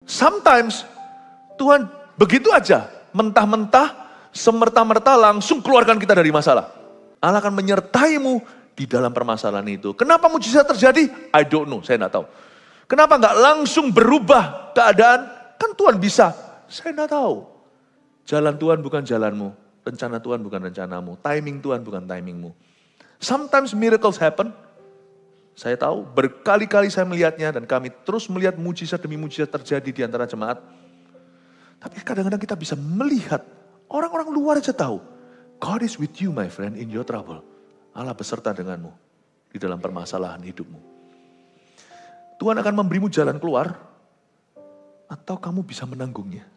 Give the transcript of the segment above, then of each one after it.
Sometimes Tuhan begitu aja, mentah-mentah, semerta-merta langsung keluarkan kita dari masalah. Allah akan menyertaimu di dalam permasalahan itu. Kenapa mujizat terjadi? I don't know, saya enggak tahu. Kenapa enggak langsung berubah keadaan? Kan Tuhan bisa, saya enggak tahu. Jalan Tuhan bukan jalanmu, rencana Tuhan bukan rencanamu, timing Tuhan bukan timingmu. Sometimes miracles happen. Saya tahu, berkali-kali saya melihatnya dan kami terus melihat mujizat demi mujizat terjadi di antara jemaat. Tapi kadang-kadang kita bisa melihat, orang-orang luar aja tahu, God is with you my friend in your trouble. Allah beserta denganmu di dalam permasalahan hidupmu. Tuhan akan memberimu jalan keluar, atau kamu bisa menanggungnya.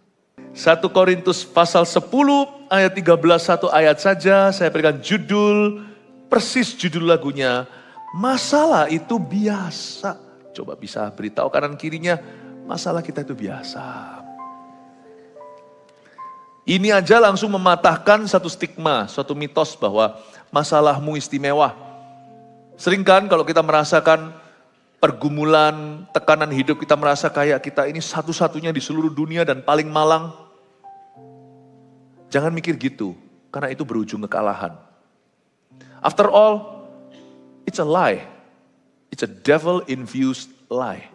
1 Korintus pasal 10 ayat 13, satu ayat saja, saya berikan judul, persis judul lagunya, masalah itu biasa. Coba bisa beritahu kanan kirinya, masalah kita itu biasa. Ini aja langsung mematahkan satu stigma, suatu mitos bahwa masalahmu istimewa. Sering kan kalau kita merasakan pergumulan, tekanan hidup, kita merasa kayak kita ini satu-satunya di seluruh dunia dan paling malang. Jangan mikir gitu, karena itu berujung kekalahan. After all, it's a lie. It's a devil-infused lie.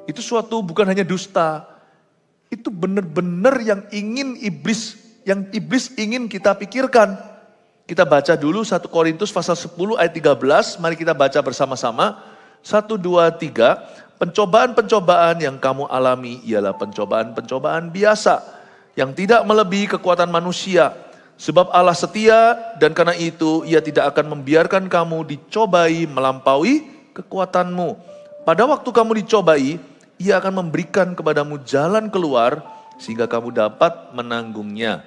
Itu suatu bukan hanya dusta. Itu benar-benar yang iblis ingin kita pikirkan. Kita baca dulu 1 Korintus pasal 10 ayat 13. Mari kita baca bersama-sama. 1, 2, 3. Pencobaan-pencobaan yang kamu alami ialah pencobaan-pencobaan biasa. Yang tidak melebihi kekuatan manusia. Sebab Allah setia dan karena itu ia tidak akan membiarkan kamu dicobai melampaui kekuatanmu. Pada waktu kamu dicobai, ia akan memberikan kepadamu jalan keluar sehingga kamu dapat menanggungnya.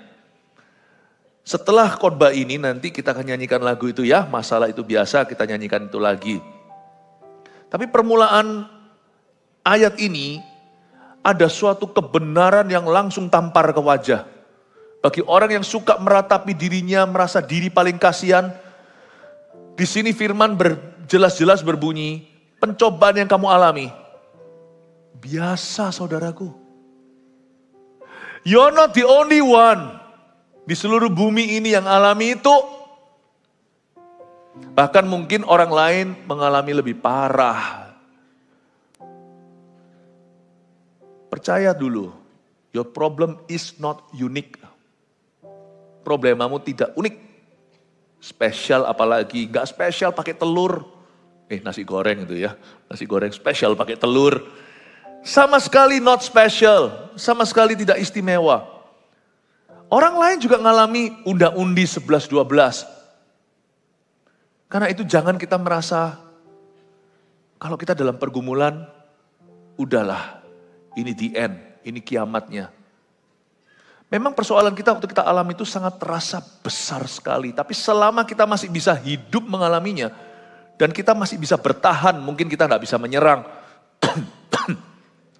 Setelah khotbah ini nanti kita akan nyanyikan lagu itu ya, masalah itu biasa, kita nyanyikan itu lagi. Tapi permulaan ayat ini ada suatu kebenaran yang langsung tampar ke wajah. Bagi orang yang suka meratapi dirinya, merasa diri paling kasihan. Di sini firman jelas-jelas berbunyi, pencobaan yang kamu alami. Biasa saudaraku. You're not the only one. Di seluruh bumi ini yang alami itu. Bahkan mungkin orang lain mengalami lebih parah. Percaya dulu, your problem is not unique. Problemamu tidak unik. Spesial apalagi, gak spesial pakai telur. Nasi goreng itu ya, nasi goreng spesial pakai telur. Sama sekali not special, sama sekali tidak istimewa. Orang lain juga ngalami unda-undi 11-12. Karena itu jangan kita merasa, kalau kita dalam pergumulan, udahlah, ini the end, ini kiamatnya. Memang persoalan kita waktu kita alami itu sangat terasa besar sekali. Tapi selama kita masih bisa hidup mengalaminya, dan kita masih bisa bertahan, mungkin kita nggak bisa menyerang.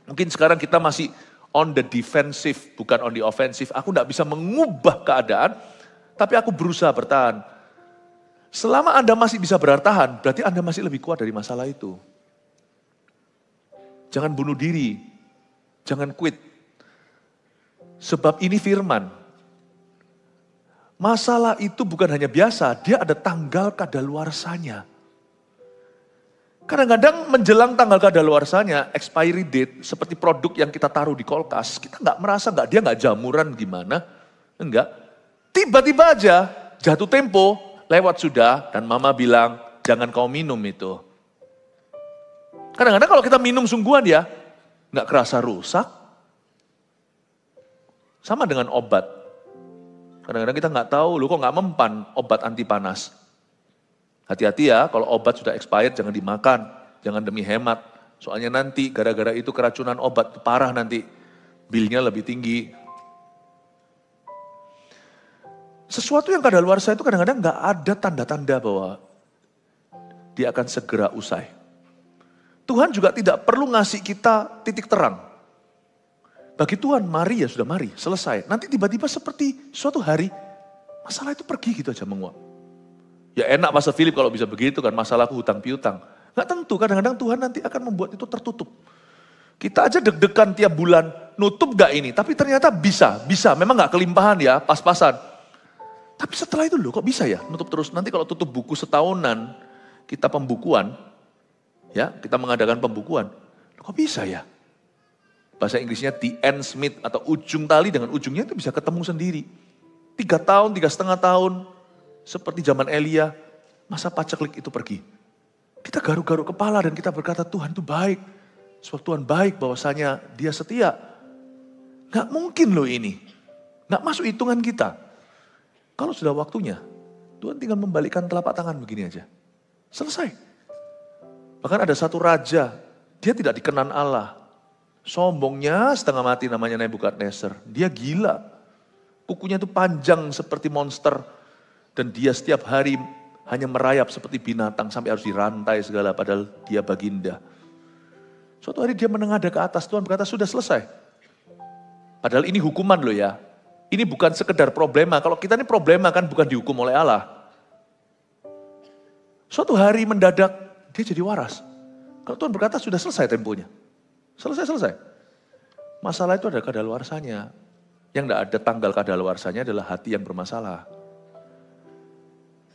Mungkin sekarang kita masih on the defensive, bukan on the offensive. Aku nggak bisa mengubah keadaan, tapi aku berusaha bertahan. Selama Anda masih bisa bertahan, berarti Anda masih lebih kuat dari masalah itu. Jangan bunuh diri, jangan quit. Sebab ini firman. Masalah itu bukan hanya biasa, dia ada tanggal kadaluarsanya. Kadang-kadang menjelang tanggal kadaluarsanya, expiry date, seperti produk yang kita taruh di kulkas, kita nggak merasa dia nggak jamuran gimana, enggak. Tiba-tiba aja jatuh tempo, lewat sudah, dan mama bilang, jangan kau minum itu. Kadang-kadang kalau kita minum sungguhan ya, nggak kerasa rusak. Sama dengan obat. Kadang-kadang kita nggak tahu, lu kok nggak mempan obat anti panas. Hati-hati ya, kalau obat sudah expired jangan dimakan, jangan demi hemat. Soalnya nanti gara-gara itu keracunan obat, parah nanti. Bilnya lebih tinggi. Sesuatu yang kadaluarsa itu kadang-kadang nggak ada tanda-tanda bahwa dia akan segera usai. Tuhan juga tidak perlu ngasih kita titik terang. Bagi Tuhan, mari ya sudah mari, selesai. Nanti tiba-tiba seperti suatu hari, masalah itu pergi gitu aja menguap. Ya enak Pastor Philip kalau bisa begitu kan, masalahku hutang piutang. Gak tentu, kadang-kadang Tuhan nanti akan membuat itu tertutup. Kita aja deg-degan tiap bulan, nutup gak ini? Tapi ternyata bisa. Memang gak kelimpahan ya, pas-pasan. Tapi setelah itu loh kok bisa ya nutup terus. Nanti kalau tutup buku setahunan, kita pembukuan, ya kita mengadakan pembukuan. Kok bisa ya? Bahasa Inggrisnya the end smith atau ujung tali dengan ujungnya itu bisa ketemu sendiri. 3 tahun, 3,5 tahun, seperti zaman Elia, masa paceklik itu pergi. Kita garuk-garuk kepala dan kita berkata Tuhan itu baik. Sebab Tuhan baik bahwasanya dia setia. Gak mungkin loh ini. Gak masuk hitungan kita. Kalau sudah waktunya, Tuhan tinggal membalikkan telapak tangan begini aja. Selesai. Bahkan ada satu raja, dia tidak dikenan Allah. Sombongnya setengah mati namanya Nebukadnezar. Dia gila. Kukunya itu panjang seperti monster. Dan dia setiap hari hanya merayap seperti binatang sampai harus dirantai segala padahal dia baginda. Suatu hari dia menengadah ke atas, Tuhan berkata sudah selesai. Padahal ini hukuman loh ya. Ini bukan sekedar problema. Kalau kita ini problema kan bukan dihukum oleh Allah. Suatu hari mendadak dia jadi waras. Kalau Tuhan berkata sudah selesai temponya. Selesai. Masalah itu ada kadaluarsanya. Yang tidak ada tanggal kadaluarsanya adalah hati yang bermasalah.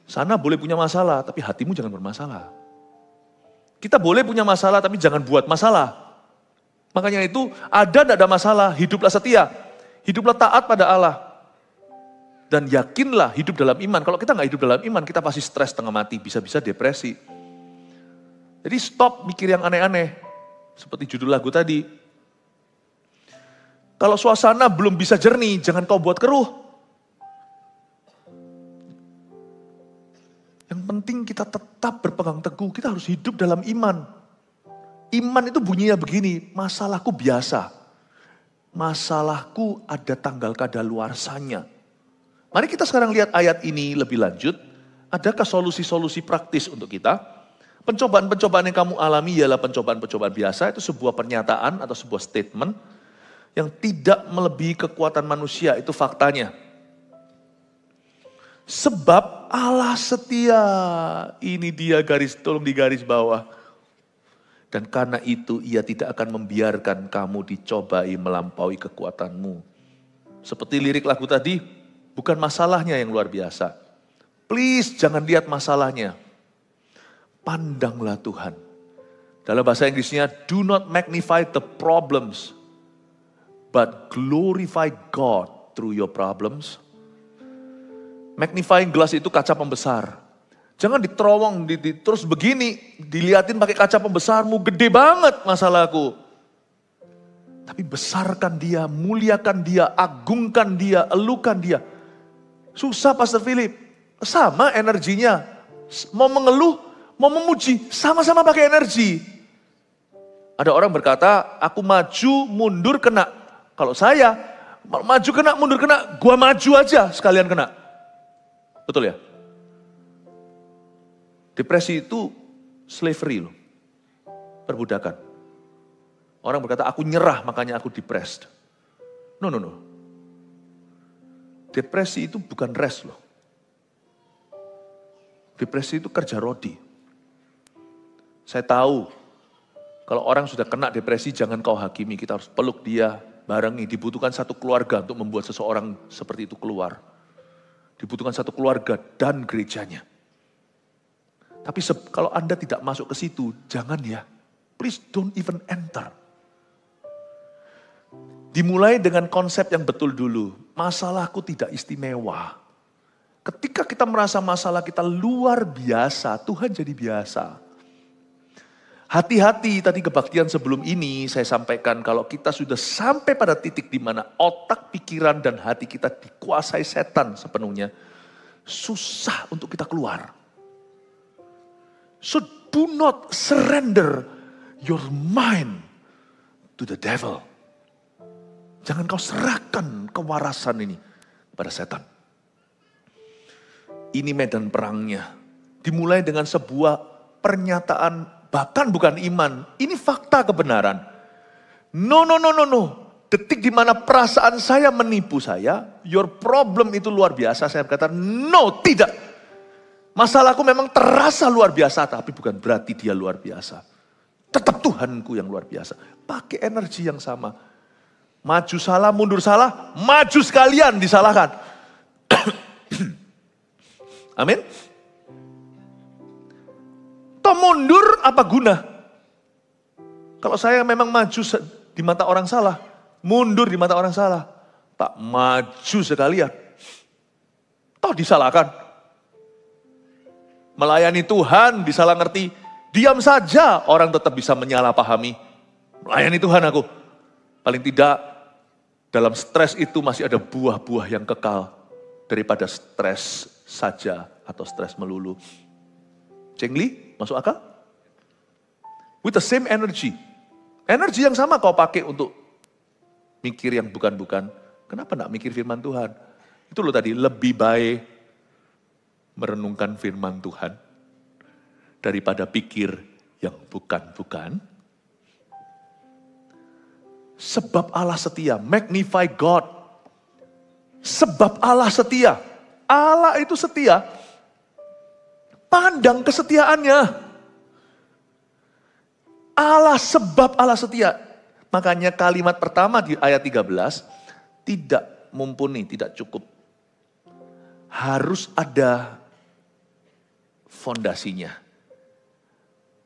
Sana boleh punya masalah, tapi hatimu jangan bermasalah. Kita boleh punya masalah, tapi jangan buat masalah. Makanya itu, tidak ada masalah, hiduplah setia. Hiduplah taat pada Allah. Dan yakinlah hidup dalam iman. Kalau kita nggak hidup dalam iman, kita pasti stres setengah mati, bisa-bisa depresi. Jadi stop mikir yang aneh-aneh. Seperti judul lagu tadi. Kalau suasana belum bisa jernih, jangan kau buat keruh. Yang penting kita tetap berpegang teguh, kita harus hidup dalam iman. Iman itu bunyinya begini, masalahku biasa. Masalahku ada tanggal kadaluarsanya. Mari kita sekarang lihat ayat ini lebih lanjut. Adakah solusi-solusi praktis untuk kita? Pencobaan-pencobaan yang kamu alami ialah pencobaan-pencobaan biasa. Itu sebuah pernyataan atau sebuah statement yang tidak melebihi kekuatan manusia, itu faktanya. Sebab Allah setia, ini dia tolong digaris bawah. Dan karena itu ia tidak akan membiarkan kamu dicobai melampaui kekuatanmu. Seperti lirik lagu tadi, bukan masalahnya yang luar biasa. Please jangan lihat masalahnya. Pandanglah Tuhan. Dalam bahasa Inggrisnya, do not magnify the problems, but glorify God through your problems. Magnifying glass itu kaca pembesar. Jangan diterowong, terus begini, diliatin pakai kaca pembesarmu, gede banget masalahku. Tapi besarkan dia, muliakan dia, agungkan dia, elukan dia. Susah Pastor Philip, sama energinya. Mau mengeluh, mau memuji, sama-sama pakai energi. Ada orang berkata, aku maju, mundur, kena. Kalau saya, maju kena, mundur kena, gua maju aja sekalian kena. Betul ya? Depresi itu slavery loh. Perbudakan. Orang berkata, aku nyerah makanya aku depressed. No. Depresi itu bukan rest loh. Depresi itu kerja rodi. Saya tahu, kalau orang sudah kena depresi jangan kau hakimi. Kita harus peluk dia, barengi. Dibutuhkan satu keluarga untuk membuat seseorang seperti itu keluar. Dibutuhkan satu keluarga dan gerejanya. Tapi kalau Anda tidak masuk ke situ, jangan ya. Please don't even enter. Dimulai dengan konsep yang betul dulu. Masalahku tidak istimewa. Ketika kita merasa masalah kita luar biasa, Tuhan jadi biasa. Hati-hati, tadi kebaktian sebelum ini saya sampaikan kalau kita sudah sampai pada titik di mana otak, pikiran, dan hati kita dikuasai setan sepenuhnya. Susah untuk kita keluar. So do not surrender your mind to the devil. Jangan kau serahkan kewarasan ini kepada setan. Ini medan perangnya. Dimulai dengan sebuah pernyataan, bahkan bukan iman. Ini fakta kebenaran. No. Detik di mana perasaan saya menipu saya, your problem itu luar biasa. Saya berkata, no, tidak. Masalahku memang terasa luar biasa, tapi bukan berarti dia luar biasa. tetap Tuhanku yang luar biasa. Pakai energi yang sama. Maju salah, mundur salah, maju sekalian disalahkan. Amin. Toh mundur apa guna? Kalau saya memang maju di mata orang salah, mundur di mata orang salah, tak maju sekalian. Toh disalahkan. Melayani Tuhan disalah ngerti, diam saja orang tetap bisa menyalahpahami. Melayani Tuhan aku. Paling tidak dalam stres itu masih ada buah-buah yang kekal daripada stres saja atau stres melulu. Cengli, masuk akal? With the same energy. Energi yang sama kau pakai untuk mikir yang bukan-bukan. Kenapa enggak mikir firman Tuhan? Itu loh tadi, lebih baik merenungkan firman Tuhan daripada pikir yang bukan-bukan. Sebab Allah setia, magnify God. Sebab Allah setia. Allah itu setia. Pandang kesetiaannya. Allah, sebab Allah setia. Makanya kalimat pertama di ayat 13 tidak mumpuni, tidak cukup. Harus ada fondasinya.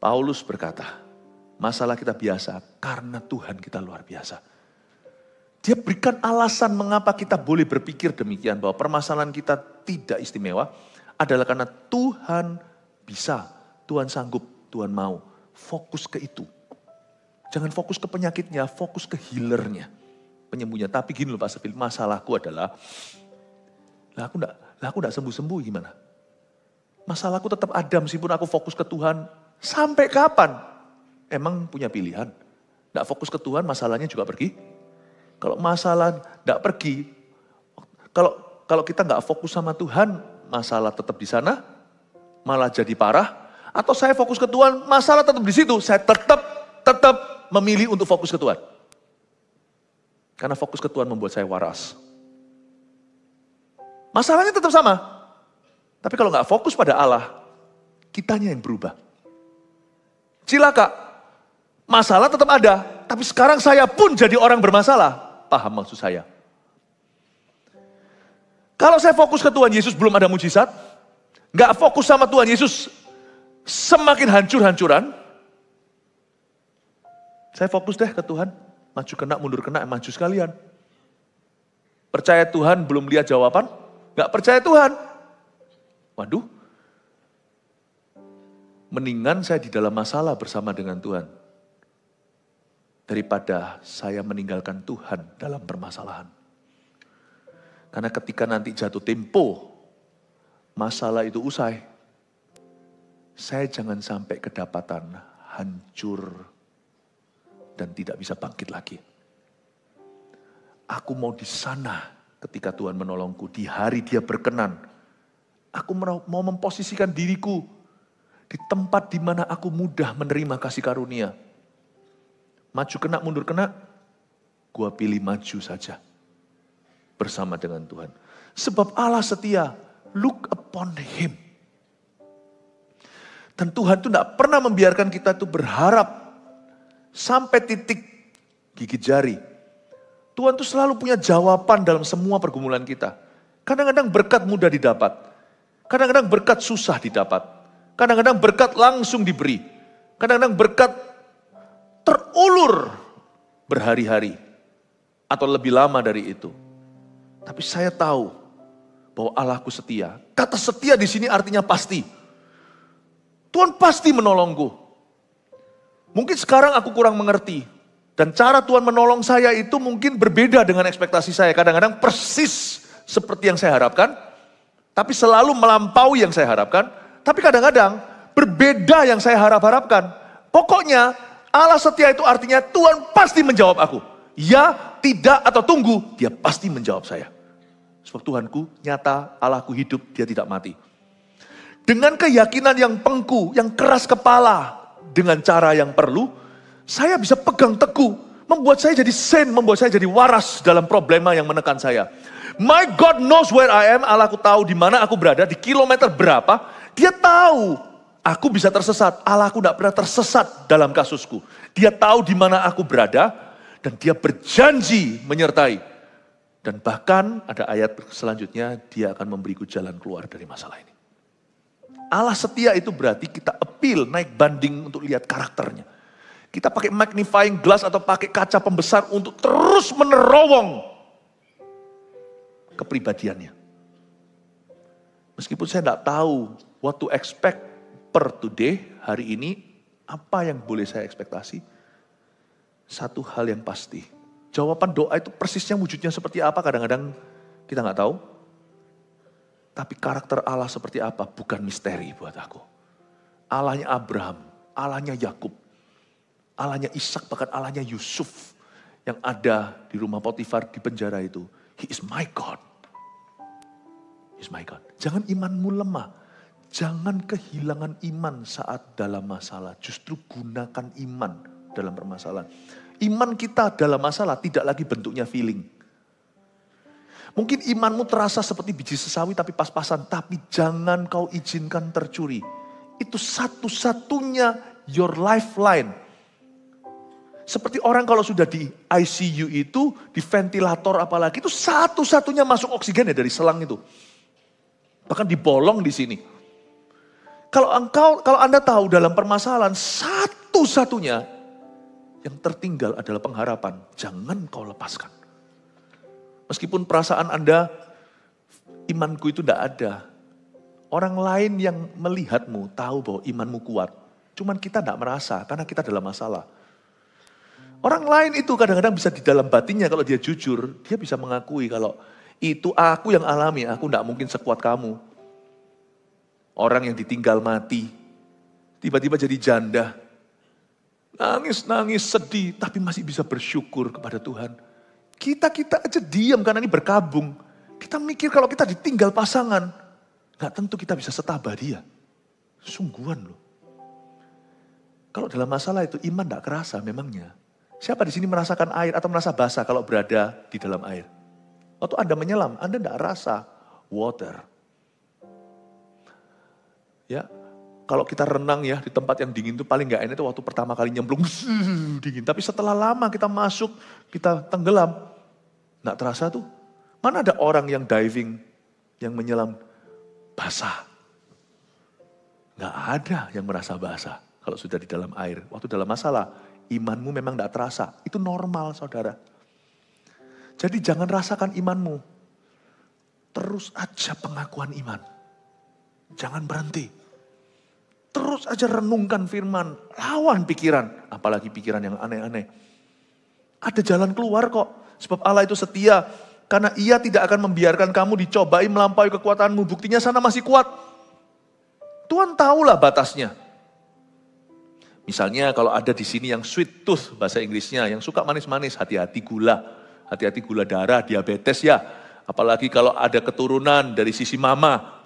Paulus berkata, masalah kita biasa karena Tuhan kita luar biasa. Dia berikan alasan mengapa kita boleh berpikir demikian, bahwa permasalahan kita tidak istimewa adalah karena Tuhan bisa, Tuhan sanggup, Tuhan mau. Fokus ke itu. Jangan fokus ke penyakitnya, fokus ke healernya, penyembuhnya. Tapi gini loh Pak Sevil, masalahku adalah, aku enggak sembuh-sembuh gimana? Masalahku tetap ada meskipun aku fokus ke Tuhan. Sampai kapan? Emang punya pilihan? Enggak fokus ke Tuhan, masalahnya juga pergi. Kalau masalah enggak pergi, kalau kita enggak fokus sama Tuhan, masalah tetap di sana, malah jadi parah. Atau saya fokus ke Tuhan, masalah tetap di situ. Saya tetap memilih untuk fokus ke Tuhan. Karena fokus ke Tuhan membuat saya waras. Masalahnya tetap sama. Tapi kalau nggak fokus pada Allah, kitanya yang berubah. Cilaka. Masalah tetap ada, tapi sekarang saya pun jadi orang bermasalah. Paham maksud saya? Kalau saya fokus ke Tuhan Yesus belum ada mujizat, nggak fokus sama Tuhan Yesus, semakin hancur-hancuran. Saya fokus deh ke Tuhan. Maju kena, mundur kena, maju sekalian. Percaya Tuhan, belum lihat jawaban. Gak percaya Tuhan. Waduh. Mendingan saya di dalam masalah bersama dengan Tuhan. Daripada saya meninggalkan Tuhan dalam permasalahan. Karena ketika nanti jatuh tempo, masalah itu usai. Saya jangan sampai kedapatan hancur dan tidak bisa bangkit lagi. Aku mau di sana ketika Tuhan menolongku, di hari Dia berkenan. Aku mau memposisikan diriku di tempat di mana aku mudah menerima kasih karunia. Maju kena, mundur kena, gua pilih maju saja bersama dengan Tuhan. Sebab Allah setia, look upon Him. Dan Tuhan itu tidak pernah membiarkan kita itu berharap sampai titik gigit jari. Tuhan itu selalu punya jawaban dalam semua pergumulan kita. Kadang-kadang berkat mudah didapat. Kadang-kadang berkat susah didapat. Kadang-kadang berkat langsung diberi. Kadang-kadang berkat terulur berhari-hari. Atau lebih lama dari itu. Tapi saya tahu bahwa Allahku setia. Kata setia di sini artinya pasti. Tuhan pasti menolongku. Mungkin sekarang aku kurang mengerti. Dan cara Tuhan menolong saya itu mungkin berbeda dengan ekspektasi saya. Kadang-kadang persis seperti yang saya harapkan. Tapi selalu melampaui yang saya harapkan. Tapi kadang-kadang berbeda yang saya harapkan. Pokoknya Allah setia itu artinya Tuhan pasti menjawab aku. Ya, tidak, atau tunggu. Dia pasti menjawab saya. Sebab Tuhanku nyata, Allahku hidup, Dia tidak mati. Dengan keyakinan yang pengku, yang keras kepala, dengan cara yang perlu, saya bisa pegang teguh, membuat saya jadi sen, membuat saya jadi waras dalam problema yang menekan saya. My God knows where I am, Allahku tahu di mana aku berada, di kilometer berapa, Dia tahu Aku bisa tersesat, Allahku tidak pernah tersesat dalam kasusku. Dia tahu di mana aku berada, dan dia berjanji menyertai. Dan bahkan ada ayat selanjutnya, dia akan memberiku jalan keluar dari masalah ini. Allah setia itu berarti kita appeal, naik banding untuk lihat karakternya. Kita pakai magnifying glass atau pakai kaca pembesar untuk terus menerowong kepribadiannya. Meskipun saya tidak tahu what to expect per today, hari ini, apa yang boleh saya ekspektasi? Satu hal yang pasti, jawaban doa itu persisnya wujudnya seperti apa kadang-kadang kita nggak tahu. Tapi karakter Allah seperti apa bukan misteri buat aku. Allahnya Abraham, Allahnya Yakub, Allahnya Ishak, bahkan Allahnya Yusuf yang ada di rumah Potifar di penjara itu. He is my God. He is my God. Jangan imanmu lemah. Jangan kehilangan iman saat dalam masalah. Justru gunakan iman dalam permasalahan. Iman kita dalam masalah tidak lagi bentuknya feeling. Mungkin imanmu terasa seperti biji sesawi tapi pas-pasan. Tapi jangan kau izinkan tercuri. Itu satu-satunya your lifeline. Seperti orang kalau sudah di ICU itu, di ventilator apalagi, itu satu-satunya masuk oksigen ya dari selang itu. Bahkan dibolong di sini. Kalau Anda tahu dalam permasalahan, satu-satunya yang tertinggal adalah pengharapan. Jangan kau lepaskan. Meskipun perasaan Anda, imanku itu tidak ada. Orang lain yang melihatmu tahu bahwa imanmu kuat. Cuman kita tidak merasa karena kita dalam masalah. Orang lain itu kadang-kadang bisa di dalam batinnya kalau dia jujur. Dia bisa mengakui kalau itu aku yang alami, aku tidak mungkin sekuat kamu. Orang yang ditinggal mati, tiba-tiba jadi janda. Nangis, sedih, tapi masih bisa bersyukur kepada Tuhan. Kita aja diam karena ini berkabung. Kita mikir kalau kita ditinggal pasangan, gak tentu kita bisa setabah dia. Sungguhan loh. Kalau dalam masalah itu iman gak kerasa memangnya. Siapa di sini merasakan air atau merasa basah kalau berada di dalam air? Waktu Anda menyelam, Anda gak rasa water. Ya, kalau kita renang ya di tempat yang dingin itu paling gak enak itu waktu pertama kali nyemplung, dingin. Tapi setelah lama kita masuk, kita tenggelam, gak terasa tuh. Mana ada orang yang diving, yang menyelam basah. Gak ada yang merasa basah kalau sudah di dalam air. Waktu dalam masalah, imanmu memang gak terasa. Itu normal saudara. Jadi jangan rasakan imanmu. Terus aja pengakuan iman. Jangan berhenti. Terus aja renungkan firman, lawan pikiran, apalagi pikiran yang aneh-aneh. Ada jalan keluar kok, sebab Allah itu setia, karena Ia tidak akan membiarkan kamu dicobai melampaui kekuatanmu, buktinya sana masih kuat. Tuhan tahulah batasnya. Misalnya kalau ada di sini yang sweet tooth, bahasa Inggrisnya, yang suka manis-manis, hati-hati gula darah, diabetes ya. Apalagi kalau ada keturunan dari sisi mama.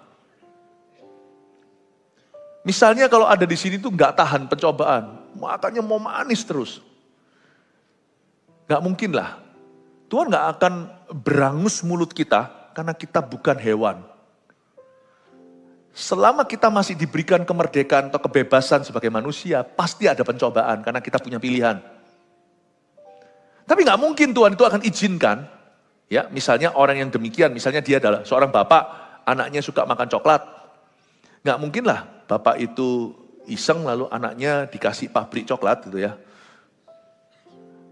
Misalnya kalau ada di sini tuh nggak tahan pencobaan, makanya mau manis terus. Nggak mungkin lah. Tuhan nggak akan berangus mulut kita karena kita bukan hewan. Selama kita masih diberikan kemerdekaan atau kebebasan sebagai manusia, pasti ada pencobaan karena kita punya pilihan. Tapi nggak mungkin Tuhan itu akan izinkan, ya misalnya orang yang demikian, misalnya dia adalah seorang bapak, anaknya suka makan coklat. Nggak mungkin lah bapak itu iseng lalu anaknya dikasih pabrik coklat gitu ya.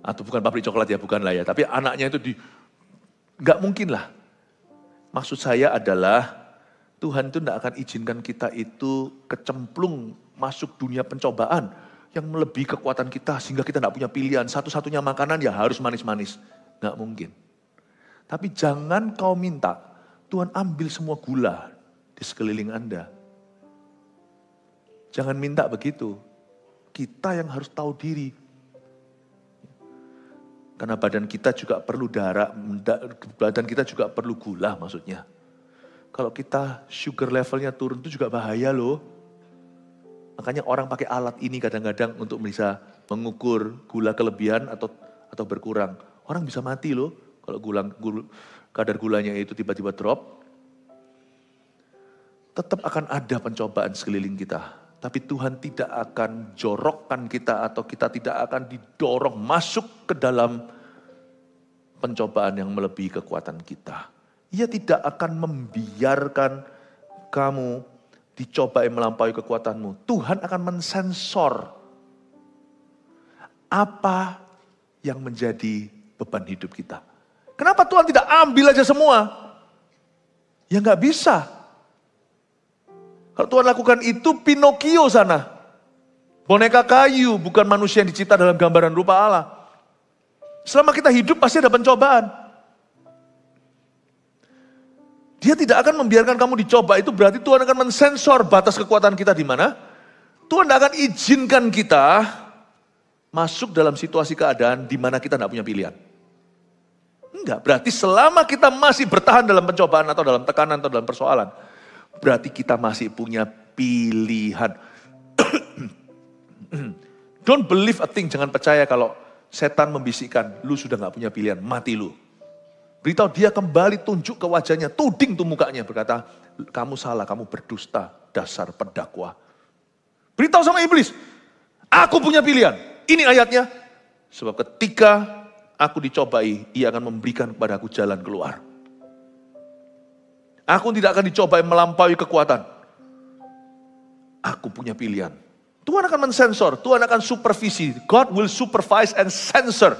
Atau bukan pabrik coklat ya, bukan lah ya. Tapi anaknya itu nggak mungkin lah. Maksud saya adalah Tuhan itu tidak akan izinkan kita itu kecemplung masuk dunia pencobaan yang melebihi kekuatan kita sehingga kita tidak punya pilihan. Satu-satunya makanan ya harus manis-manis. Nggak mungkin. Tapi jangan kau minta Tuhan ambil semua gula di sekeliling Anda. Jangan minta begitu. Kita yang harus tahu diri. Karena badan kita juga perlu darah, badan kita juga perlu gula maksudnya. Kalau kita sugar levelnya turun itu juga bahaya loh. Makanya orang pakai alat ini kadang-kadang untuk bisa mengukur gula kelebihan atau berkurang. Orang bisa mati loh kalau kadar gulanya itu tiba-tiba drop. Tetap akan ada pencobaan sekeliling kita. Tapi Tuhan tidak akan jorokkan kita atau kita tidak akan didorong masuk ke dalam pencobaan yang melebihi kekuatan kita. Ia tidak akan membiarkan kamu dicobai melampaui kekuatanmu. Tuhan akan mensensor apa yang menjadi beban hidup kita. Kenapa Tuhan tidak ambil aja semua? Ya nggak bisa. Kalau Tuhan lakukan itu, Pinocchio sana. Boneka kayu, bukan manusia yang dicipta dalam gambaran rupa Allah. Selama kita hidup pasti ada pencobaan. Dia tidak akan membiarkan kamu dicoba, itu berarti Tuhan akan mensensor batas kekuatan kita di mana. Tuhan tidak akan izinkan kita masuk dalam situasi keadaan di mana kita tidak punya pilihan. Enggak, berarti selama kita masih bertahan dalam pencobaan atau dalam tekanan atau dalam persoalan, berarti kita masih punya pilihan. Don't believe a thing, jangan percaya kalau setan membisikkan, lu sudah gak punya pilihan, mati lu. Beritahu dia kembali, tunjuk ke wajahnya, tuding tuh mukanya, berkata, kamu salah, kamu berdusta, dasar pendakwa. Beritahu sama iblis, aku punya pilihan. Ini ayatnya, sebab ketika aku dicobai, ia akan memberikan kepada aku jalan keluar. Aku tidak akan dicobai melampaui kekuatan. Aku punya pilihan. Tuhan akan mensensor, Tuhan akan supervisi. God will supervise and censor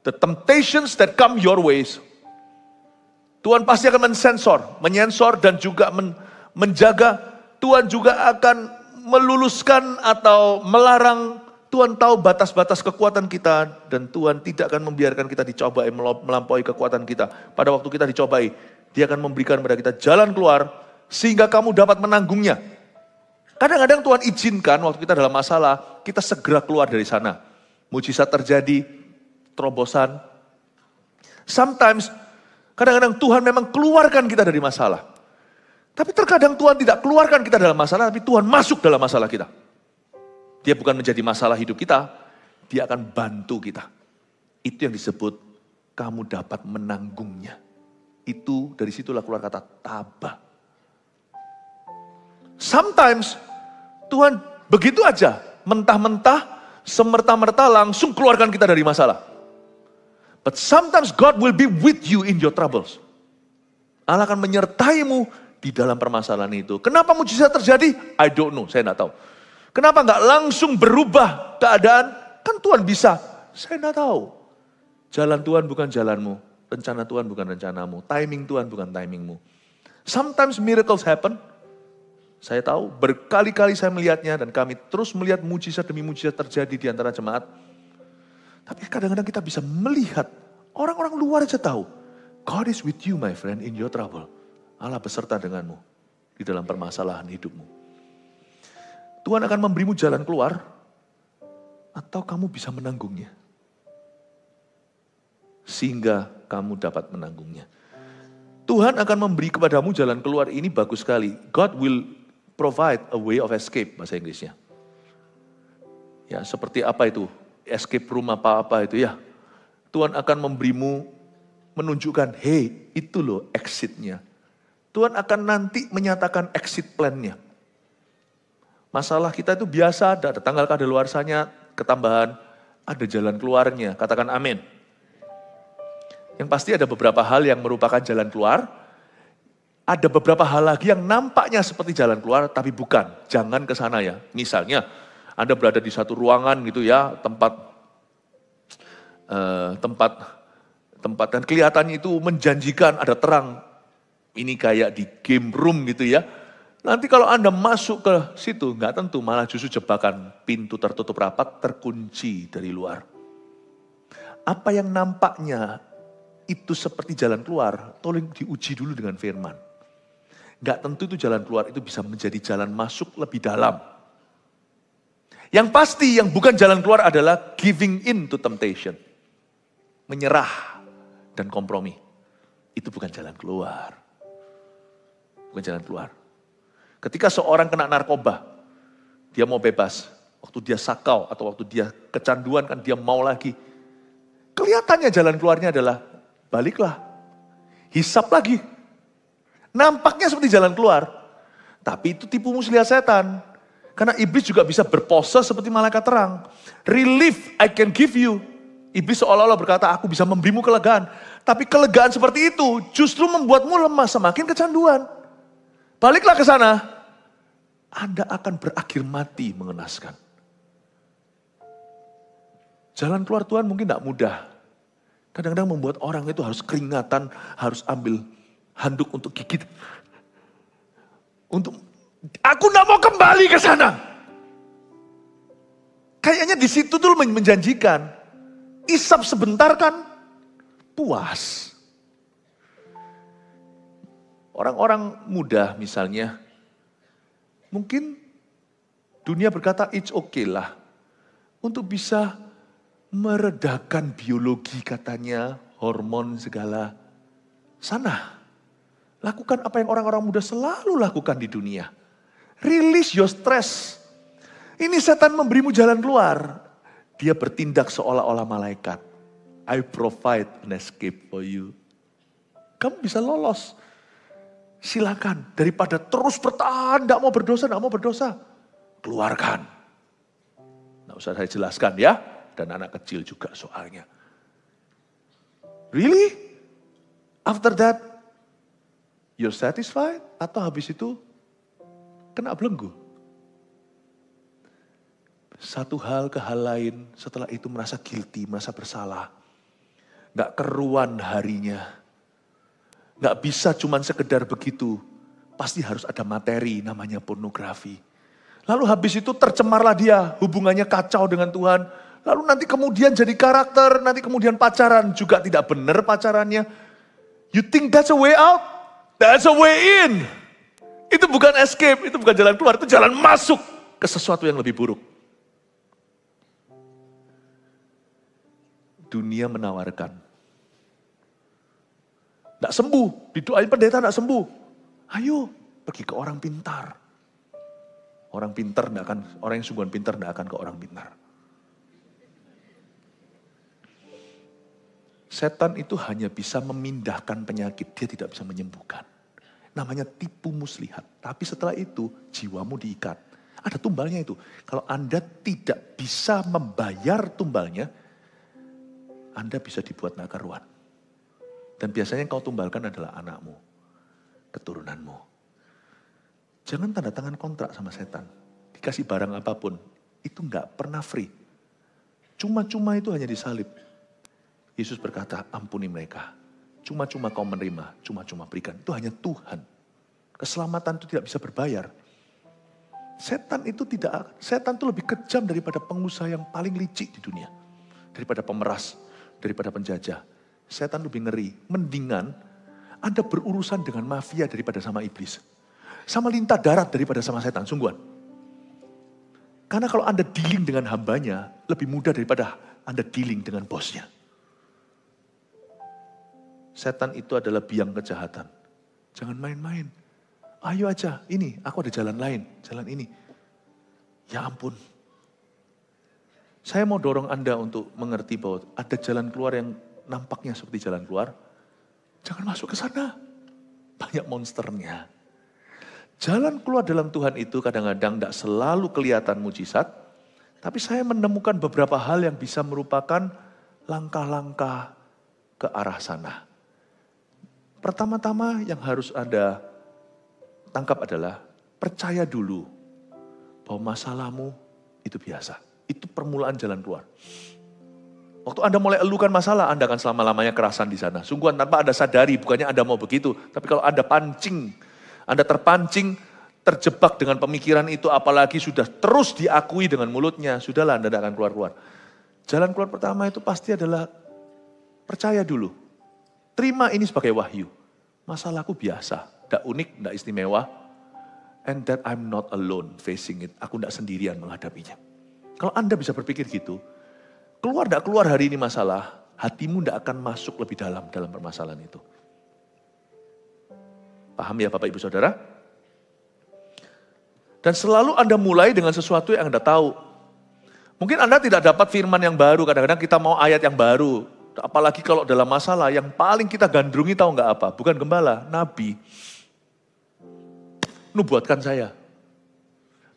the temptations that come your ways. Tuhan pasti akan menyensor dan juga menjaga. Tuhan juga akan meluluskan atau melarang. Tuhan tahu batas-batas kekuatan kita dan Tuhan tidak akan membiarkan kita dicobai melampaui kekuatan kita. Pada waktu kita dicobai, Dia akan memberikan kepada kita jalan keluar sehingga kamu dapat menanggungnya. Kadang-kadang Tuhan izinkan waktu kita dalam masalah, kita segera keluar dari sana. Mujizat terjadi, terobosan. Sometimes, kadang-kadang Tuhan memang keluarkan kita dari masalah. Tapi terkadang Tuhan tidak keluarkan kita dalam masalah, tapi Tuhan masuk dalam masalah kita. Dia bukan menjadi masalah hidup kita, Dia akan bantu kita. Itu yang disebut kamu dapat menanggungnya. Itu dari situlah keluar kata tabah. Sometimes Tuhan begitu aja, mentah-mentah, semerta-merta langsung keluarkan kita dari masalah. But sometimes God will be with you in your troubles. Allah akan menyertaimu di dalam permasalahan itu. Kenapa mujizat terjadi? I don't know, saya tidak tahu. Kenapa nggak langsung berubah keadaan? Kan Tuhan bisa. Saya tidak tahu. Jalan Tuhan bukan jalanmu. Rencana Tuhan bukan rencanamu. Timing Tuhan bukan timingmu. Sometimes miracles happen. Saya tahu, berkali-kali saya melihatnya dan kami terus melihat mujizat demi mujizat terjadi di antara jemaat. Tapi kadang-kadang kita bisa melihat, orang-orang luar aja tahu. God is with you my friend in your trouble. Allah beserta denganmu di dalam permasalahan hidupmu. Tuhan akan memberimu jalan keluar, atau kamu bisa menanggungnya. Sehingga kamu dapat menanggungnya. Tuhan akan memberi kepadamu jalan keluar, ini bagus sekali. God will provide a way of escape, bahasa Inggrisnya. Ya, seperti apa itu? Escape room apa-apa itu ya. Tuhan akan memberimu, menunjukkan, hey, itu loh exitnya. Tuhan akan nanti menyatakan exit plan-nya. Masalah kita itu biasa, ada tanggal kadaluarsanya, ketambahan, ada jalan keluarnya. Katakan amin. Yang pasti ada beberapa hal yang merupakan jalan keluar. Ada beberapa hal lagi yang nampaknya seperti jalan keluar, tapi bukan. Jangan ke sana ya. Misalnya, Anda berada di satu ruangan gitu ya, tempat dan kelihatannya itu menjanjikan, ada terang. Ini kayak di game room gitu ya. Nanti kalau Anda masuk ke situ, nggak tentu, malah justru jebakan, pintu tertutup rapat, terkunci dari luar. Apa yang nampaknya itu seperti jalan keluar, tolong diuji dulu dengan firman. Nggak tentu itu jalan keluar, itu bisa menjadi jalan masuk lebih dalam. Yang pasti yang bukan jalan keluar adalah giving in to temptation. Menyerah dan kompromi. Itu bukan jalan keluar. Bukan jalan keluar. Ketika seorang kena narkoba, dia mau bebas. Waktu dia sakau atau waktu dia kecanduan kan dia mau lagi. Kelihatannya jalan keluarnya adalah baliklah. Hisap lagi. Nampaknya seperti jalan keluar. Tapi itu tipu muslihat setan. Karena iblis juga bisa berpose seperti malaikat terang. Relief I can give you. Iblis seolah-olah berkata, aku bisa memberimu kelegaan. Tapi kelegaan seperti itu justru membuatmu lemah, semakin kecanduan. Baliklah ke sana. Anda akan berakhir mati mengenaskan. Jalan keluar Tuhan mungkin tidak mudah. Kadang-kadang membuat orang itu harus keringatan, harus ambil handuk untuk gigit. Aku tidak mau kembali ke sana. Kayaknya di situ tuh menjanjikan. Isap sebentar kan puas. Orang-orang muda misalnya, mungkin dunia berkata it's okay lah. Untuk bisa meredakan biologi katanya, hormon segala. Sana, lakukan apa yang orang-orang muda selalu lakukan di dunia. Release your stress. Ini setan memberimu jalan keluar. Dia bertindak seolah-olah malaikat. I provide an escape for you. Kamu bisa lolos. Silakan. Daripada terus bertahan, tidak mau berdosa. Keluarkan. Nggak usah saya jelaskan ya. Dan anak kecil juga soalnya. Really? After that, you're satisfied? Atau habis itu kena belenggu? Satu hal ke hal lain, setelah itu merasa guilty, merasa bersalah. Gak keruan harinya. Gak bisa cuman sekedar begitu. Pasti harus ada materi namanya pornografi. Lalu habis itu tercemarlah dia, hubungannya kacau dengan Tuhan. Lalu nanti kemudian jadi karakter, nanti kemudian pacaran juga tidak benar pacarannya. You think that's a way out? That's a way in. Itu bukan escape, itu bukan jalan keluar, itu jalan masuk ke sesuatu yang lebih buruk. Dunia menawarkan. Tidak sembuh, didoain pendeta tidak sembuh. Ayo pergi ke orang pintar. Orang pintar tidak akan, orang yang sungguhan pintar tidak akan ke orang pintar. Setan itu hanya bisa memindahkan penyakit, dia tidak bisa menyembuhkan. Namanya tipu muslihat. Tapi setelah itu jiwamu diikat. Ada tumbalnya itu. Kalau Anda tidak bisa membayar tumbalnya, Anda bisa dibuat nggak karuan. Dan biasanya yang kau tumbalkan adalah anakmu, keturunanmu. Jangan tanda tangan kontrak sama setan. Dikasih barang apapun, itu nggak pernah free. Cuma-cuma itu hanya disalib. Yesus berkata, ampuni mereka. Cuma-cuma kau menerima, cuma-cuma berikan. Itu hanya Tuhan. Keselamatan itu tidak bisa berbayar. Setan itu lebih kejam daripada pengusaha yang paling licik di dunia. Daripada pemeras, daripada penjajah. Setan lebih ngeri. Mendingan Anda berurusan dengan mafia daripada sama iblis. Sama lintah darat daripada sama setan, sungguhan. Karena kalau Anda dealing dengan hambanya, lebih mudah daripada Anda dealing dengan bosnya. Setan itu adalah biang kejahatan. Jangan main-main. Ayo aja, ini aku ada jalan lain, jalan ini. Ya ampun. Saya mau dorong Anda untuk mengerti bahwa ada jalan keluar yang nampaknya seperti jalan keluar. Jangan masuk ke sana. Banyak monsternya. Jalan keluar dalam Tuhan itu kadang-kadang tidak selalu kelihatan mujizat. Tapi saya menemukan beberapa hal yang bisa merupakan langkah-langkah ke arah sana. Pertama-tama yang harus Anda tangkap adalah percaya dulu bahwa masalahmu itu biasa. Itu permulaan jalan keluar. Waktu Anda mulai elukan masalah, Anda akan selama-lamanya kerasan di sana. Sungguhan tanpa Anda sadari, bukannya Anda mau begitu. Tapi kalau Anda Anda terpancing, terjebak dengan pemikiran itu, apalagi sudah terus diakui dengan mulutnya, sudahlah Anda tidak akan keluar-keluar. Jalan keluar pertama itu pasti adalah percaya dulu. Terima ini sebagai wahyu. Masalahku biasa, tidak unik, tidak istimewa. And that I'm not alone facing it. Aku tidak sendirian menghadapinya. Kalau Anda bisa berpikir gitu, keluar tidak keluar hari ini masalah, hatimu tidak akan masuk lebih dalam permasalahan itu. Paham ya Bapak Ibu Saudara? Dan selalu Anda mulai dengan sesuatu yang Anda tahu. Mungkin Anda tidak dapat firman yang baru, kadang-kadang kita mau ayat yang baru. Apalagi kalau dalam masalah yang paling kita gandrungi tahu nggak apa? Bukan gembala, nabi. Nubuatkan saya.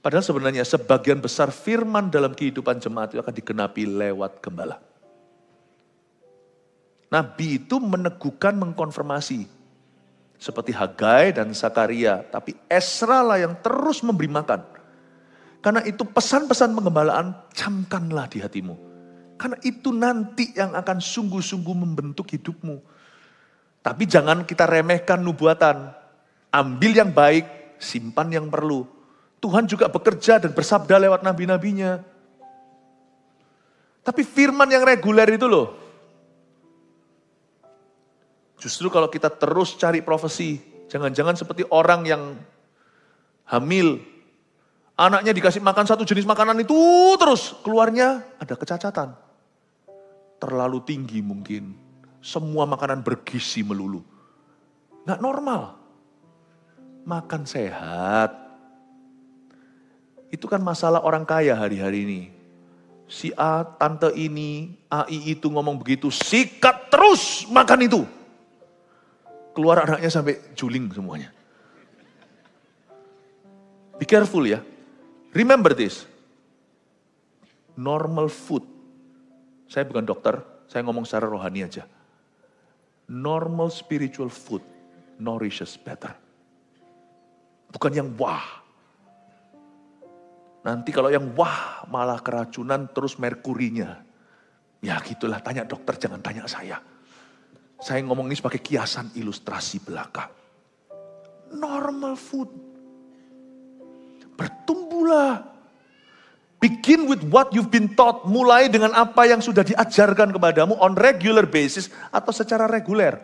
Padahal sebenarnya sebagian besar firman dalam kehidupan jemaat itu akan digenapi lewat gembala. Nabi itu meneguhkan, mengkonfirmasi. Seperti Hagai dan Zakaria. Tapi Esra lah yang terus memberi makan. Karena itu pesan-pesan penggembalaan camkanlah di hatimu. Karena itu nanti yang akan sungguh-sungguh membentuk hidupmu. Tapi jangan kita remehkan nubuatan. Ambil yang baik, simpan yang perlu. Tuhan juga bekerja dan bersabda lewat nabi-nabinya. Tapi firman yang reguler itu loh. Justru kalau kita terus cari profesi, jangan-jangan seperti orang yang hamil, anaknya dikasih makan satu jenis makanan itu terus, keluarnya ada kecacatan. Terlalu tinggi mungkin, semua makanan bergizi melulu. Nggak normal. Makan sehat. Itu kan masalah orang kaya hari-hari ini. Si A, tante ini, AI itu ngomong begitu, sikat terus makan itu. Keluar anaknya sampai juling semuanya. Be careful ya. Remember this. Normal food. Saya bukan dokter, saya ngomong secara rohani aja. Normal spiritual food nourishes better. Bukan yang wah. Nanti kalau yang wah malah keracunan terus merkurinya. Ya gitulah, tanya dokter, jangan tanya saya. Saya ngomong ini sebagai kiasan ilustrasi belaka. Normal food. Bertumbuhlah. Begin with what you've been taught. Mulai dengan apa yang sudah diajarkan kepadamu on regular basis atau secara reguler.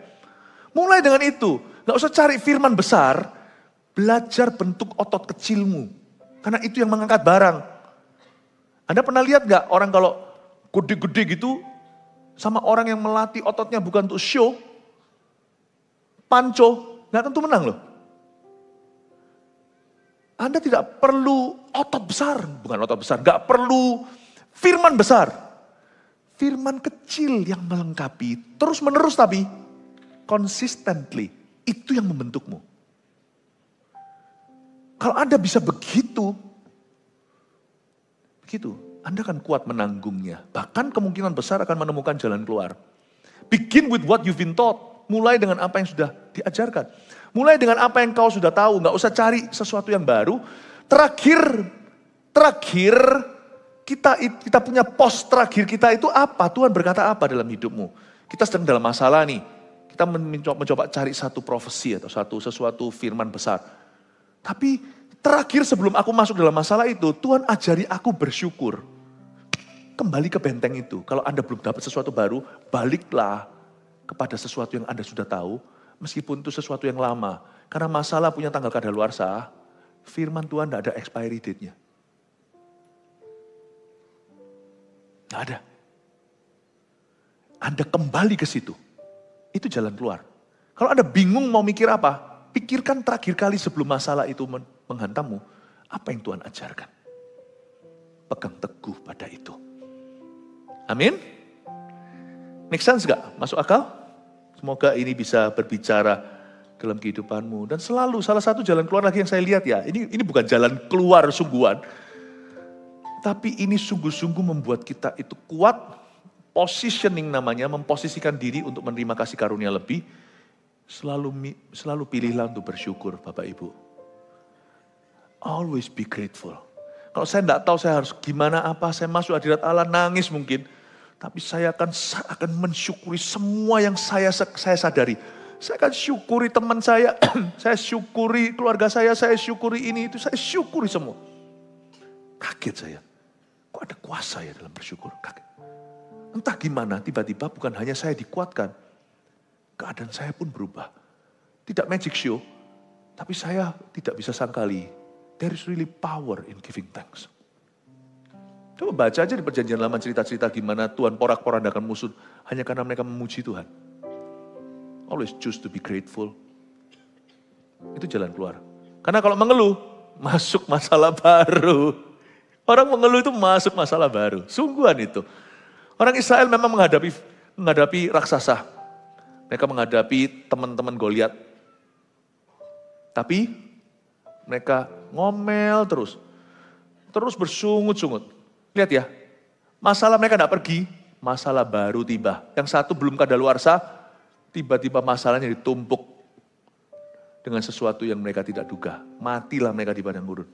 Mulai dengan itu. Gak usah cari firman besar. Belajar bentuk otot kecilmu. Karena itu yang mengangkat barang. Anda pernah lihat gak orang kalau gede-gede gitu, sama orang yang melatih ototnya bukan untuk show, panco, gak tentu menang loh. Anda tidak perlu otot besar, bukan otot besar, gak perlu firman besar. Firman kecil yang melengkapi, terus menerus tapi consistently, itu yang membentukmu. Kalau Anda bisa begitu, Anda akan kuat menanggungnya. Bahkan kemungkinan besar akan menemukan jalan keluar. Begin with what you've been taught. Mulai dengan apa yang sudah diajarkan. Mulai dengan apa yang kau sudah tahu. Nggak usah cari sesuatu yang baru. Terakhir kita punya pos terakhir kita itu apa? Tuhan berkata apa dalam hidupmu? Kita sedang dalam masalah nih. Kita mencoba cari satu profesi atau sesuatu firman besar. Tapi terakhir sebelum aku masuk dalam masalah itu, Tuhan ajari aku bersyukur. Kembali ke benteng itu. Kalau Anda belum dapat sesuatu baru, baliklah kepada sesuatu yang Anda sudah tahu, meskipun itu sesuatu yang lama. Karena masalah punya tanggal kadaluarsa, firman Tuhan tidak ada expiry date-nya. Tidak ada. Anda kembali ke situ. Itu jalan keluar. Kalau Anda bingung mau mikir apa, pikirkan terakhir kali sebelum masalah itu menghantammu, apa yang Tuhan ajarkan. Pegang teguh pada itu. Amin? Make sense gak? Masuk akal? Semoga ini bisa berbicara dalam kehidupanmu. Dan selalu salah satu jalan keluar lagi yang saya lihat ya, ini bukan jalan keluar sungguhan. Tapi ini sungguh-sungguh membuat kita itu kuat, positioning namanya, memposisikan diri untuk menerima kasih karunia lebih. Selalu pilihlah untuk bersyukur Bapak Ibu. Always be grateful. Kalau saya tidak tahu saya harus gimana apa, saya masuk hadirat Allah nangis mungkin. Tapi saya akan mensyukuri semua yang saya sadari. Saya akan syukuri teman saya, saya syukuri keluarga saya syukuri ini, itu saya syukuri semua. Kaget saya. Kok ada kuasa ya dalam bersyukur? Kaget. Entah gimana tiba-tiba bukan hanya saya dikuatkan. Keadaan saya pun berubah. Tidak magic show, tapi saya tidak bisa sangkali. There is really power in giving thanks. Coba baca aja di perjanjian lama cerita-cerita gimana Tuhan porak-porandakan musuh hanya karena mereka memuji Tuhan. Always choose to be grateful. Itu jalan keluar. Karena kalau mengeluh, masuk masalah baru. Orang mengeluh itu masuk masalah baru. Sungguhan itu. Orang Israel memang menghadapi raksasa. Mereka menghadapi teman-teman Goliat. Tapi mereka ngomel terus. Terus bersungut-sungut. Lihat ya, masalah mereka tidak pergi, masalah baru tiba. Yang satu belum kadaluarsa, tiba-tiba masalahnya ditumpuk dengan sesuatu yang mereka tidak duga. Matilah mereka di padang gurun.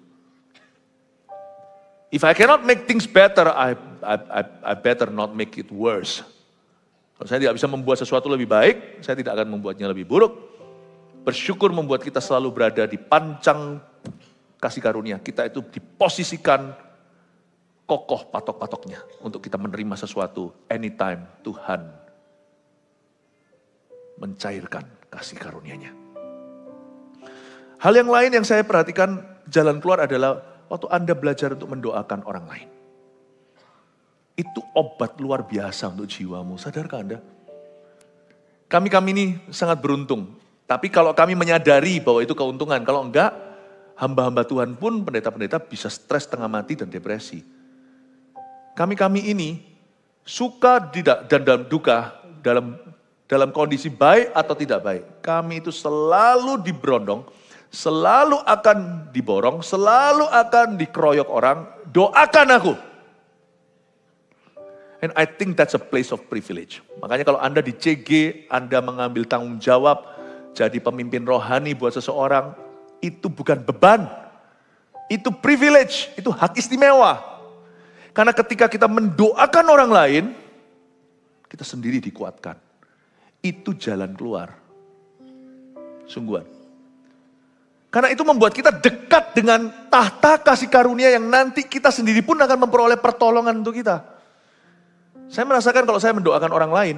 If I cannot make things better, I better not make it worse. Kalau saya tidak bisa membuat sesuatu lebih baik, saya tidak akan membuatnya lebih buruk. Bersyukur membuat kita selalu berada di pancang kasih karunia. Kita itu diposisikan kokoh patok-patoknya untuk kita menerima sesuatu anytime Tuhan mencairkan kasih karunia-Nya. Hal yang lain yang saya perhatikan jalan keluar adalah waktu Anda belajar untuk mendoakan orang lain. Itu obat luar biasa untuk jiwamu, sadarkah Anda? Kami ini sangat beruntung. Tapi kalau kami menyadari bahwa itu keuntungan, kalau enggak, hamba-hamba Tuhan pun, pendeta-pendeta bisa stres tengah mati dan depresi. Kami ini suka tidak dan dalam duka, dalam kondisi baik atau tidak baik. Kami itu selalu diberondong, selalu akan diborong, selalu akan dikeroyok orang, doakan aku. And I think that's a place of privilege. Makanya kalau Anda di CG, Anda mengambil tanggung jawab, jadi pemimpin rohani buat seseorang, itu bukan beban. Itu privilege, itu hak istimewa. Karena ketika kita mendoakan orang lain, kita sendiri dikuatkan. Itu jalan keluar. Sungguhan. Karena itu membuat kita dekat dengan tahta kasih karunia yang nanti kita sendiri pun akan memperoleh pertolongan untuk kita. Saya merasakan kalau saya mendoakan orang lain,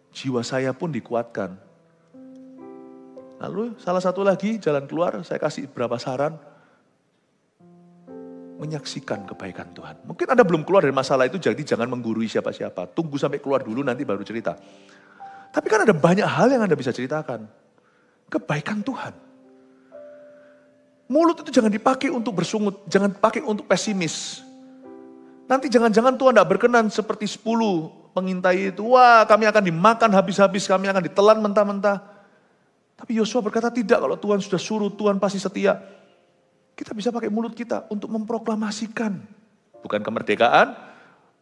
jiwa saya pun dikuatkan. Lalu salah satu lagi jalan keluar, saya kasih beberapa saran. Menyaksikan kebaikan Tuhan. Mungkin Anda belum keluar dari masalah itu, jadi jangan menggurui siapa-siapa. Tunggu sampai keluar dulu, nanti baru cerita. Tapi kan ada banyak hal yang Anda bisa ceritakan. Kebaikan Tuhan. Mulut itu jangan dipakai untuk bersungut, jangan dipakai untuk pesimis. Nanti jangan-jangan Tuhan tidak berkenan seperti 10 pengintai itu. Wah, kami akan dimakan habis-habis, kami akan ditelan mentah-mentah. Tapi Yosua berkata tidak, kalau Tuhan sudah suruh, Tuhan pasti setia. Kita bisa pakai mulut kita untuk memproklamasikan. Bukan kemerdekaan,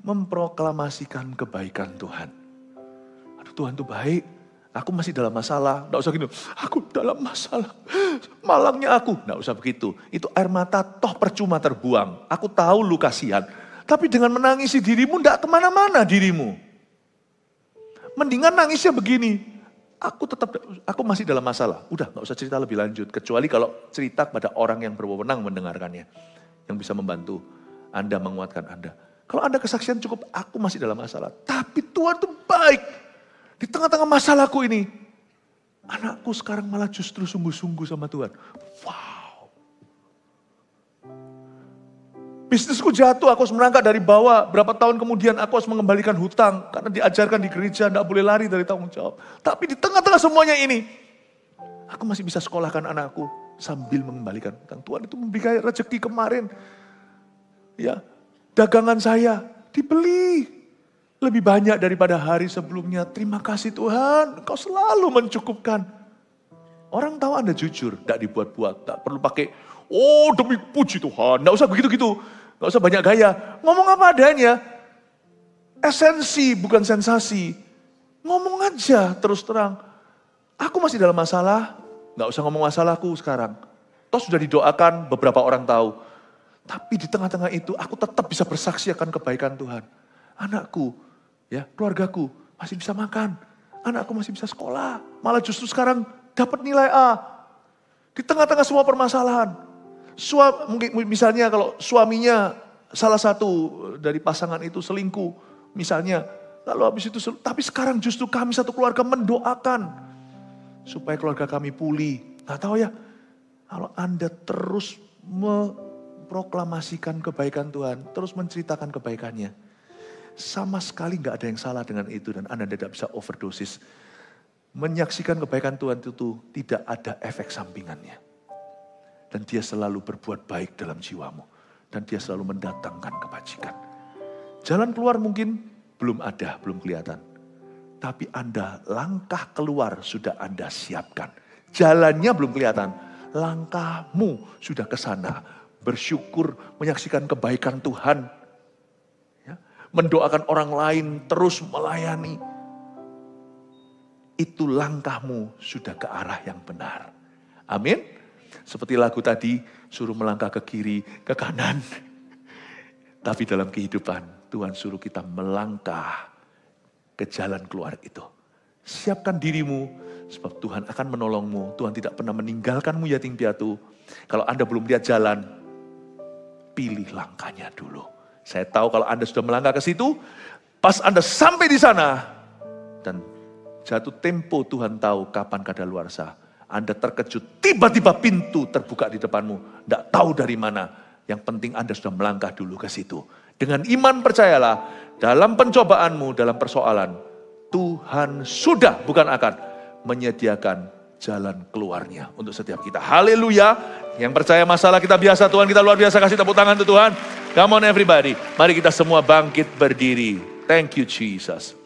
memproklamasikan kebaikan Tuhan. Aduh, Tuhan itu baik, aku masih dalam masalah. Tidak usah gini, aku dalam masalah, malangnya aku. Tidak usah begitu, itu air mata toh percuma terbuang. Aku tahu lu kasihan, tapi dengan menangisi dirimu tidak kemana-mana dirimu. Mendingan nangisnya begini, aku masih dalam masalah. Udah gak usah cerita lebih lanjut. Kecuali kalau cerita kepada orang yang berwenang mendengarkannya. Yang bisa membantu Anda, menguatkan Anda. Kalau Anda kesaksian cukup, aku masih dalam masalah. Tapi Tuhan itu baik. Di tengah-tengah masalahku ini. Anakku sekarang malah justru sungguh-sungguh sama Tuhan. Wow. Bisnisku jatuh, aku harus merangkak dari bawah. Berapa tahun kemudian aku harus mengembalikan hutang. Karena diajarkan di gereja, tidak boleh lari dari tanggung jawab. Tapi di tengah-tengah semuanya ini, aku masih bisa sekolahkan anakku sambil mengembalikan hutang. Tuhan itu memberikan rezeki kemarin. Ya, dagangan saya dibeli lebih banyak daripada hari sebelumnya. Terima kasih Tuhan, Engkau selalu mencukupkan. Orang tahu Anda jujur, tidak dibuat-buat, tidak perlu pakai, oh demi puji Tuhan, tidak usah begitu-gitu. Gak usah banyak gaya, ngomong apa adanya. Esensi bukan sensasi. Ngomong aja terus terang. Aku masih dalam masalah, gak usah ngomong masalahku sekarang. Toh sudah didoakan, beberapa orang tahu. Tapi di tengah-tengah itu aku tetap bisa bersaksi akan kebaikan Tuhan. Anakku, ya keluargaku masih bisa makan. Anakku masih bisa sekolah. Malah justru sekarang dapat nilai A. Di tengah-tengah semua permasalahan. Mungkin misalnya kalau suaminya salah satu dari pasangan itu selingkuh, misalnya, lalu habis itu, tapi sekarang justru kami satu keluarga mendoakan supaya keluarga kami pulih. Nggak tahu ya, kalau Anda terus memproklamasikan kebaikan Tuhan, terus menceritakan kebaikannya, sama sekali nggak ada yang salah dengan itu dan Anda tidak bisa overdosis. Menyaksikan kebaikan Tuhan itu tidak ada efek sampingannya. Dan dia selalu berbuat baik dalam jiwamu. Dan dia selalu mendatangkan kebajikan. Jalan keluar mungkin belum ada, belum kelihatan. Tapi Anda langkah keluar sudah Anda siapkan. Jalannya belum kelihatan. Langkahmu sudah ke sana. bersyukur, menyaksikan kebaikan Tuhan. Ya, mendoakan orang lain, terus melayani. Itu langkahmu sudah ke arah yang benar. Amin. Seperti lagu tadi, suruh melangkah ke kiri, ke kanan. Tapi dalam kehidupan, Tuhan suruh kita melangkah ke jalan keluar itu. Siapkan dirimu, sebab Tuhan akan menolongmu. Tuhan tidak pernah meninggalkanmu yatim piatu. Kalau Anda belum lihat jalan, pilih langkahnya dulu. Saya tahu kalau Anda sudah melangkah ke situ, pas Anda sampai di sana, dan jatuh tempo Tuhan tahu kapan kadaluarsa. Anda terkejut, tiba-tiba pintu terbuka di depanmu. Tidak tahu dari mana. Yang penting Anda sudah melangkah dulu ke situ. Dengan iman percayalah, dalam pencobaanmu, dalam persoalan, Tuhan sudah, bukan akan, menyediakan jalan keluarnya untuk setiap kita. Haleluya. Yang percaya masalah kita biasa, Tuhan kita luar biasa. Kasih tepuk tangan untuk Tuhan. Come on everybody. Mari kita semua bangkit berdiri. Thank you Jesus.